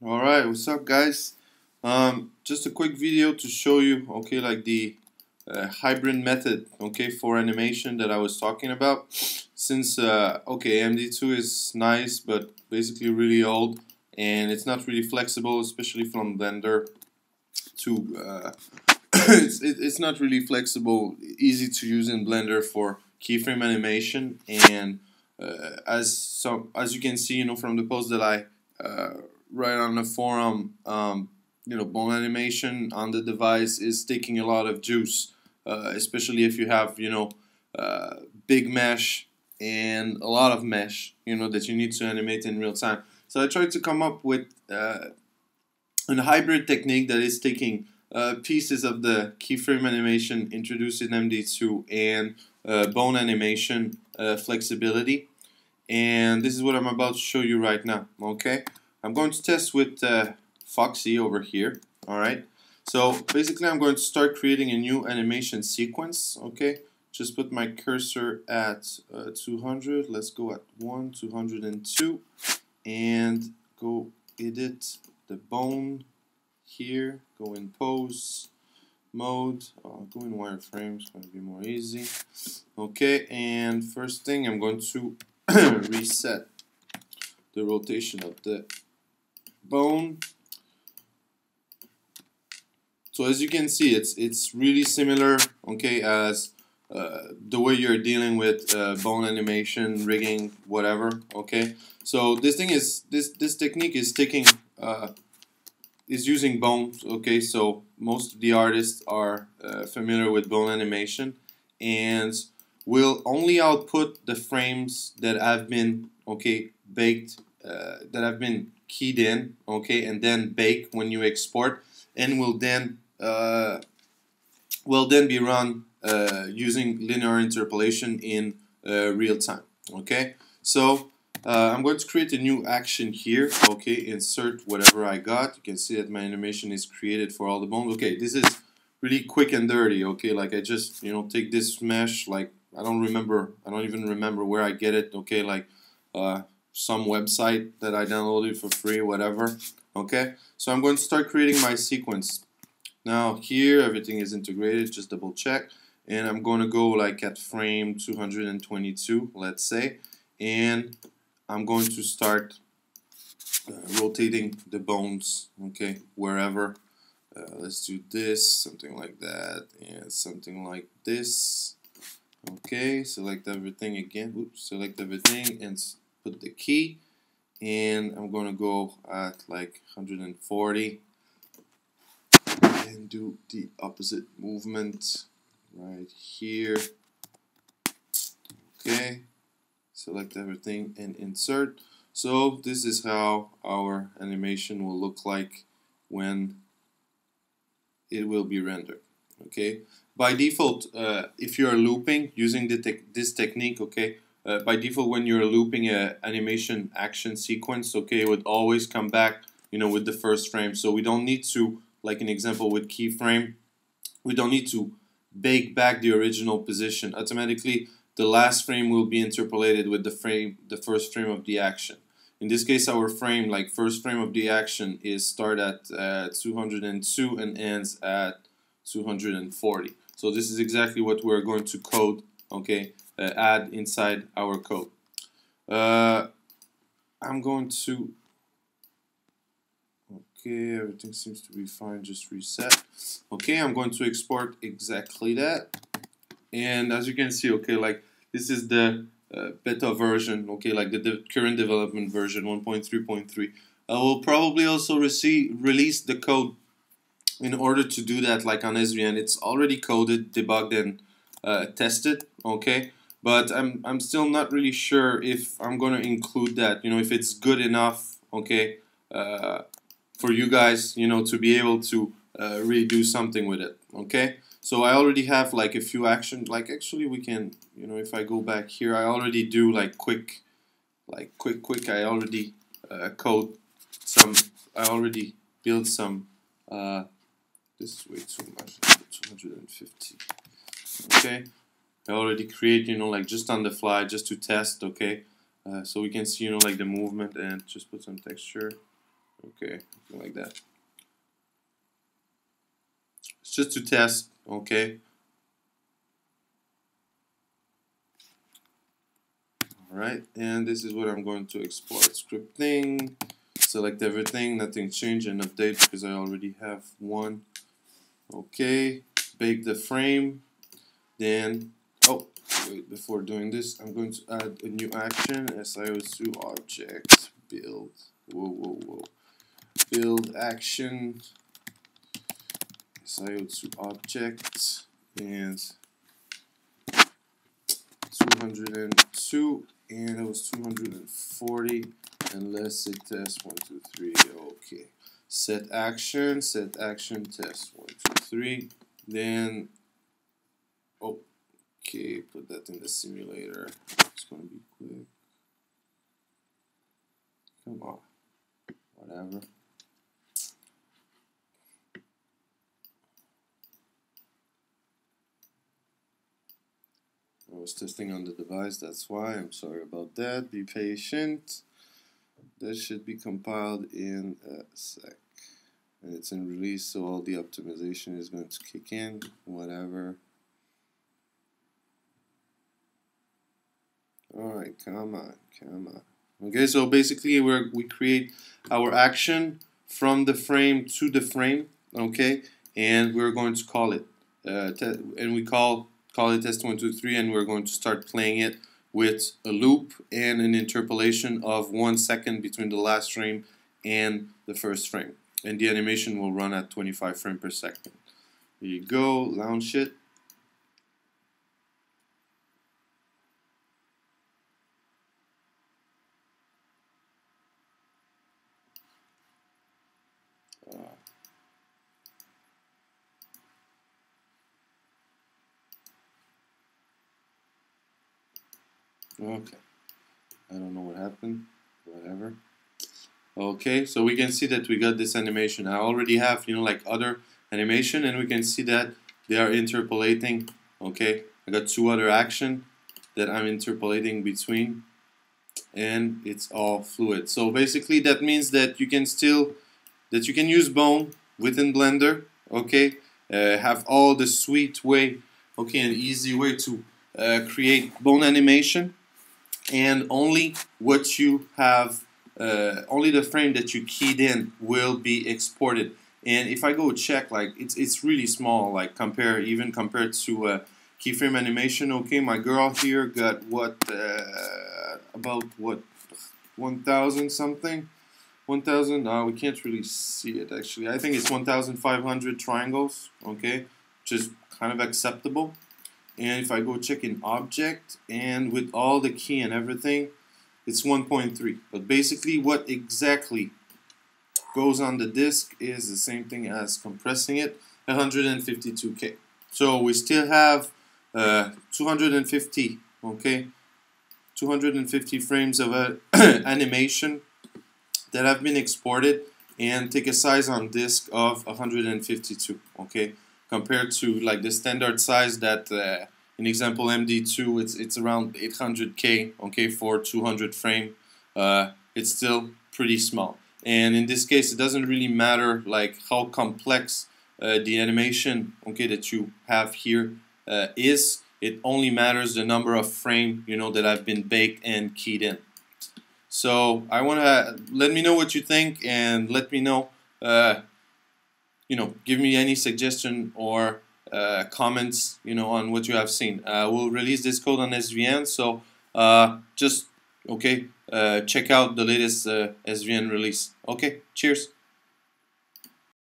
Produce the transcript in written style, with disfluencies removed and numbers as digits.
Alright, what's up guys? Just a quick video to show you, okay, like the hybrid method, okay, for animation that I was talking about. Since, okay, MD2 is nice, but basically really old, and it's not really flexible, especially from Blender to, it's not really flexible, easy to use in Blender for keyframe animation, and as you can see, from the post that I write on the forum, bone animation on the device is taking a lot of juice, especially if you have, big mesh and a lot of mesh, that you need to animate in real time. So I tried to come up with a hybrid technique that is taking pieces of the keyframe animation introduced in MD2 and bone animation flexibility. And this is what I'm about to show you right now, okay? I'm going to test with Foxy over here, alright? So basically I'm going to start creating a new animation sequence, okay? Just put my cursor at 200, let's go at 202, and go edit the bone here, go in pose mode, go in wireframe, it's going to be more easy. Okay, and first thing I'm going to reset the rotation of the bone. So as you can see, it's really similar, okay, as the way you're dealing with bone animation, rigging, whatever, okay. So this thing is this technique is taking is using bones, okay. So most of the artists are familiar with bone animation, and will only output the frames that have been, okay, baked, that have been keyed in, okay, and then bake when you export, and will then be run using linear interpolation in real time, okay. So I'm going to create a new action here, okay, insert whatever I got. You can see that my animation is created for all the bones. Okay, this is really quick and dirty, okay, like I just, take this mesh, like I don't even remember where I get it, okay, like some website that I downloaded for free, whatever, okay. So I'm going to start creating my sequence. Now here everything is integrated, just double check, and I'm going to go like at frame 222, let's say, and I'm going to start rotating the bones, okay, wherever. Let's do this, something like that, and something like this. Okay, select everything again. Oops, select everything and put the key. And I'm going to go at like 140 and do the opposite movement right here. Okay, select everything and insert. So this is how our animation will look like when it will be rendered. Okay, by default, if you are looping using this technique, okay, by default when you're looping a animation action sequence, okay, it would always come back, with the first frame. So we don't need to, like an example with keyframe, we don't need to bake back the original position. Automatically, the last frame will be interpolated with the first frame of the action. In this case, our frame, like first frame of the action, is start at 202 and ends at 240. So this is exactly what we're going to code, okay, add inside our code. I'm going to, okay, everything seems to be fine, just reset. Okay, I'm going to export exactly that. And as you can see, okay, like this is the beta version, okay, like the current development version 1.3.3. I will probably also release the code in order to do that, like on SVN. It's already coded, debugged, and tested, okay, but I'm still not really sure if I'm going to include that, if it's good enough, okay, for you guys, to be able to really do something with it, okay. So I already have like a few actions, like actually we can, if I go back here, I already do like quick, I already code some, I already build some, this is way too much, 250, okay. I already create, like just on the fly, just to test, okay. So we can see, like the movement, and just put some texture Okay, something like that. It's just to test, okay. Alright, and this is what I'm going to export. Scripting, select everything, nothing change, and update because I already have one. Okay, bake the frame. Then, oh, wait, before doing this, I'm going to add a new action, SIO2 object, build, whoa, build action, SIO2 object, and 202, and it was 240, and let's say test 1, 2, 3, okay. Set action, test 1, 2, 3, then, okay, put that in the simulator. It's gonna be quick. Come on, whatever. I was testing on the device, that's why. I'm sorry about that. Be patient. That should be compiled in a sec. And it's in release, so all the optimization is going to kick in, whatever. Alright, come on. Okay, so basically we create our action from the frame to the frame, okay, and we're going to call it, and we call it test 1, 2, 3, and we're going to start playing it with a loop and an interpolation of 1 second between the last frame and the first frame, and the animation will run at 25 frames per second. Here you go, launch it. Okay, I don't know what happened, whatever. Okay, so we can see that we got this animation. I already have, like other animation, and we can see that they are interpolating. Okay, I got 2 other action that I'm interpolating between, and it's all fluid. So basically that means that you can use Bone within Blender, okay, have all the sweet way, okay, an easy way to create Bone animation, and only what you have, only the frame that you keyed in will be exported. And if I go check, like it's really small, like compared to keyframe animation. Okay, my girl here got what, about what, 1,000 something, 1,000. We can't really see it actually. I think it's 1,500 triangles. Okay, which is kind of acceptable. And if I go check in object, and with all the key and everything, it's 1.3. But basically what exactly goes on the disk is the same thing as compressing it, 152K. So we still have 250, okay, 250 frames of animation that have been exported and take a size on disk of 152, okay, compared to like the standard size that in example MD2 it's around 800K, okay, for 200 frame. It's still pretty small, and in this case it doesn't really matter like how complex the animation, okay, that you have here is. It only matters the number of frame, that have been baked and keyed in. So I want to let me know what you think, and let me know, give me any suggestion or comments, on what you have seen. We'll release this code on SVN, so just check out the latest SVN release. Okay, cheers.